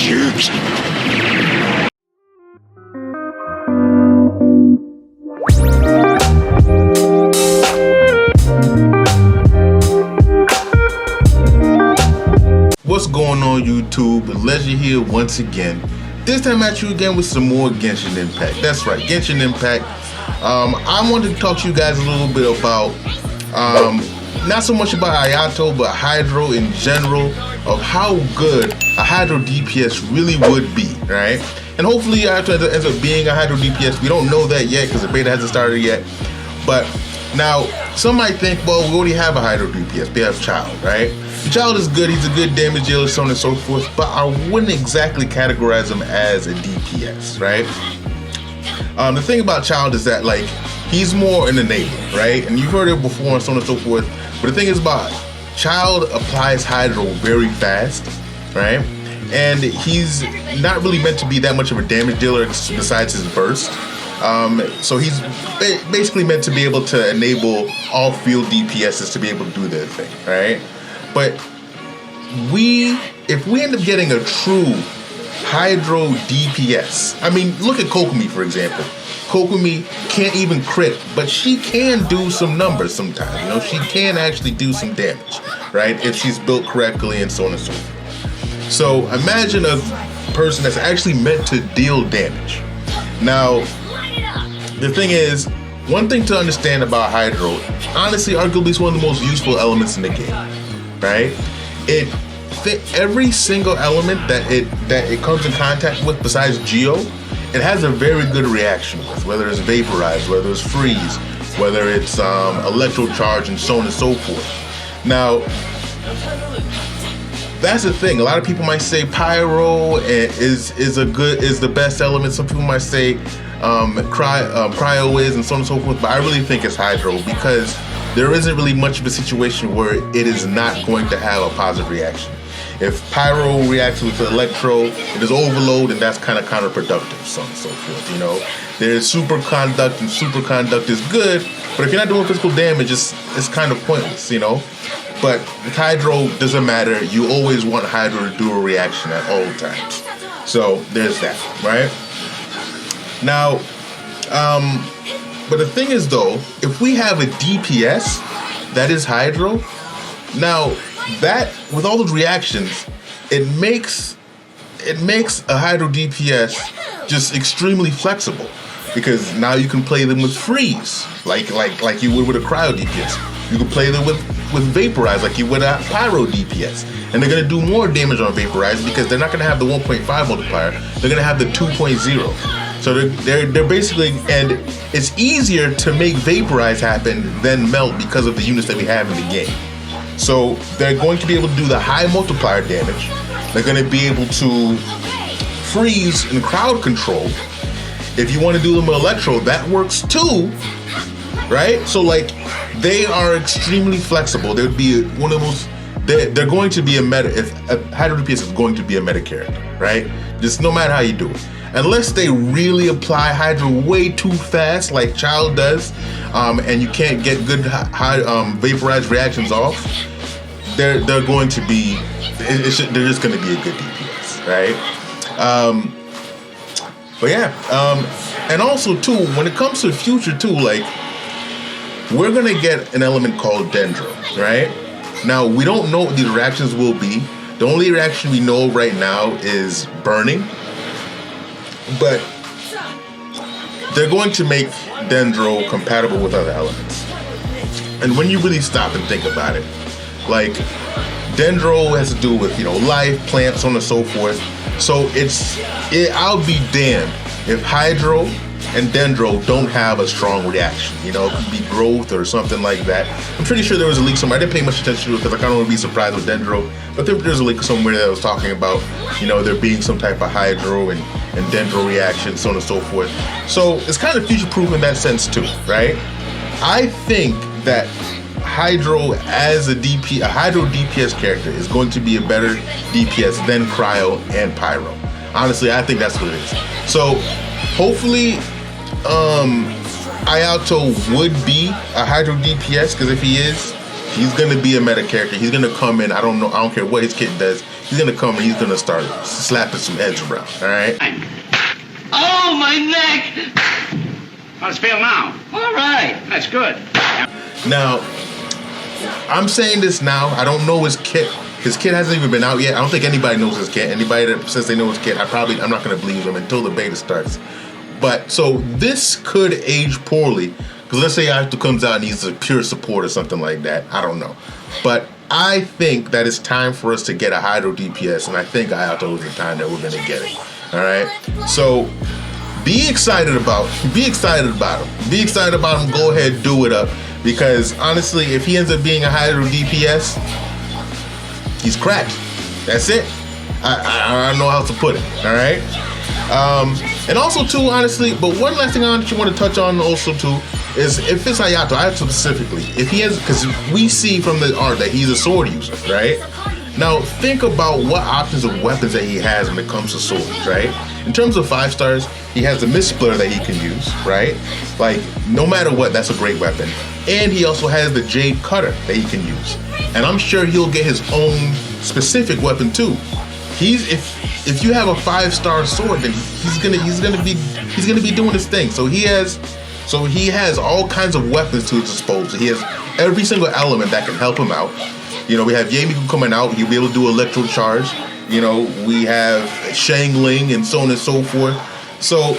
What's going on YouTube? Leisure here once again. This time at you again with some more Genshin Impact. That's right, Genshin Impact. I wanted to talk to you guys a little bit about, not so much about Ayato, but Hydro in general, of how good a Hydro DPS really would be, right? And hopefully Ayato ends up being a Hydro DPS. We don't know that yet because the beta hasn't started yet. But now, some might think, well, we already have a Hydro DPS. We have Child, right? The Child is good, he's a good damage dealer, so on and so forth, but I wouldn't exactly categorize him as a DPS, right? The thing about Child is that, like, he's more an enabler, right? And you've heard it before and so on and so forth, but the thing is about Child applies Hydro very fast, right? And he's not really meant to be that much of a damage dealer besides his burst. So he's basically meant to be able to enable all field DPSs to be able to do their thing, right? But if we end up getting a true Hydro DPS, I mean, look at Kokomi, for example. Kokomi can't even crit, but she can do some numbers sometimes, you know? She can actually do some damage, right? If she's built correctly and so on and so forth. So imagine a person that's actually meant to deal damage. Now, the thing is, one thing to understand about Hydro, honestly, arguably is one of the most useful elements in the game, right? Every single element that it comes in contact with besides Geo, it has a very good reaction with, whether it's Vaporize, whether it's Freeze, whether it's Electro Charge, and so on and so forth. Now, that's the thing. A lot of people might say Pyro is the best element. Some people might say Cryo is, and so on and so forth. But I really think it's Hydro, because there isn't really much of a situation where it is not going to have a positive reaction. If Pyro reacts with Electro, it is overload, and that's kind of counterproductive, so on and so forth, you know. There's Superconduct, and Superconduct is good, but if you're not doing physical damage, it's kind of pointless, you know. But with Hydro, doesn't matter. You always want Hydro to do a reaction at all times. So there's that, right? Now, but the thing is though, if we have a DPS that is Hydro, now that with all those reactions, it makes a Hydro DPS just extremely flexible, because now you can play them with Freeze, like you would with a Cryo DPS. You can play them with Vaporize like you would a Pyro DPS. And they're gonna do more damage on Vaporize because they're not gonna have the 1.5 multiplier, they're gonna have the 2.0. So they're basically, and it's easier to make Vaporize happen than Melt because of the units that we have in the game. So they're going to be able to do the high multiplier damage. They're gonna be able to freeze and crowd control. If you want to do them with Electro, that works too, right? So like, they are extremely flexible. They would be one of the most, they're going to be a meta, if a Hydro DPS is going to be a meta character, right? Just no matter how you do it. Unless they really apply Hydro way too fast like Child does, and you can't get good Vaporized reactions off, they're going to be, they're just going to be a good DPS, right? But yeah, and also too, when it comes to the future too, like, we're gonna get an element called Dendro, right? Now, we don't know what these reactions will be. The only reaction we know right now is burning, but they're going to make Dendro compatible with other elements. And when you really stop and think about it, like, Dendro has to do with, you know, life, plants, so on and so forth. So I'll be damned if Hydro and Dendro don't have a strong reaction. You know, it could be growth or something like that. I'm pretty sure there was a leak somewhere. I didn't pay much attention to it because I kind of want to be surprised with Dendro. But there's a leak somewhere that was talking about, you know, there being some type of Hydro and Dendro reaction, so on and so forth. So it's kind of future-proof in that sense too, right? I think that Hydro as a Hydro DPS character is going to be a better DPS than Cryo and Pyro. Honestly, I think that's what it is. So hopefully, Ayato would be a Hydro DPS, because if he is, he's gonna be a meta character. He's gonna come in, I don't care what his kit does, he's gonna come and he's gonna start slapping some heads around. All right. Oh, my neck! How's it feel now? All right, that's good. Now, I'm saying this now. I don't know his kit. His kit hasn't even been out yet. I don't think anybody knows his kit. Anybody that says they know his kit, I'm not gonna believe them until the beta starts. But so this could age poorly, because let's say Ayato comes out and he's a pure support or something like that. I don't know, but I think that it's time for us to get a Hydro DPS, and I think Ayato is the time that we're gonna get it. All right, so be excited about him. Be excited about him. Go ahead, do it up, because honestly, if he ends up being a Hydro DPS, he's cracked. That's it. I don't know how to put it. All right. And also too, honestly, but one last thing I want to touch on also too is if it's Ayato specifically, if he has, because we see from the art that he's a sword user, right? Now think about what options of weapons that he has when it comes to swords, right? In terms of 5 stars, he has a mist splitter that he can use, right? Like no matter what, that's a great weapon. And he also has the jade cutter that he can use. And I'm sure he'll get his own specific weapon too. If you have a 5-star sword, then he's gonna be doing his thing. So he has all kinds of weapons to his disposal. He has every single element that can help him out. You know, we have Yamiku coming out. He'll be able to do electro charge. You know, we have Shangling and so on and so forth. So,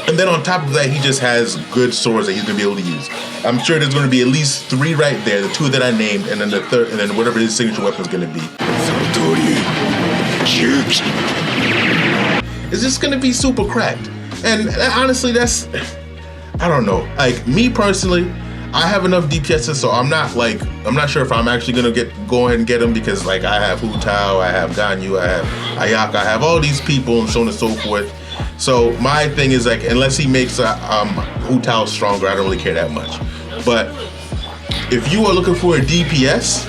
and then on top of that, he just has good swords that he's gonna be able to use. I'm sure there's gonna be at least 3 right there, the 2 that I named, and then the third, and then whatever his signature weapon is gonna be. It's just gonna be super cracked. And honestly, I don't know. Like me personally, I have enough DPSs, so I'm not sure if I'm actually gonna go ahead and get them, because like I have Hu Tao, I have Ganyu, I have Ayaka, I have all these people and so on and so forth. So my thing is like, unless he makes Hu Tao stronger, I don't really care that much. But if you are looking for a DPS,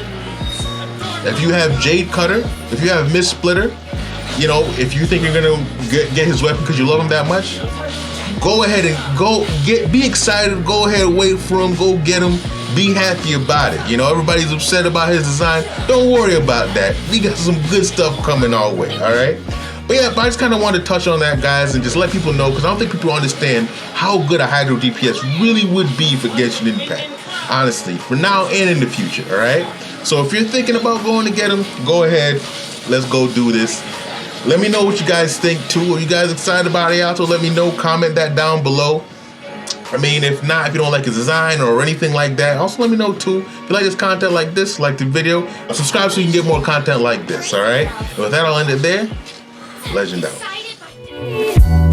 if you have Jade Cutter, if you have Mist Splitter, you know, if you think you're gonna get his weapon because you love him that much, go ahead and be excited. Go ahead, wait for him, go get him, be happy about it. You know, everybody's upset about his design. Don't worry about that. We got some good stuff coming our way, all right? But yeah, I just kind of wanted to touch on that, guys, and just let people know, because I don't think people understand how good a Hydro DPS really would be for Genshin Impact. Honestly, for now and in the future, all right? So if you're thinking about going to get him, go ahead. Let's go do this. Let me know what you guys think too. Are you guys excited about Ayato? Let me know. Comment that down below. I mean, if not, if you don't like his design or anything like that, also let me know too. If you like this content like this, like the video, subscribe so you can get more content like this, all right? And with that, I'll end it there. Legend out.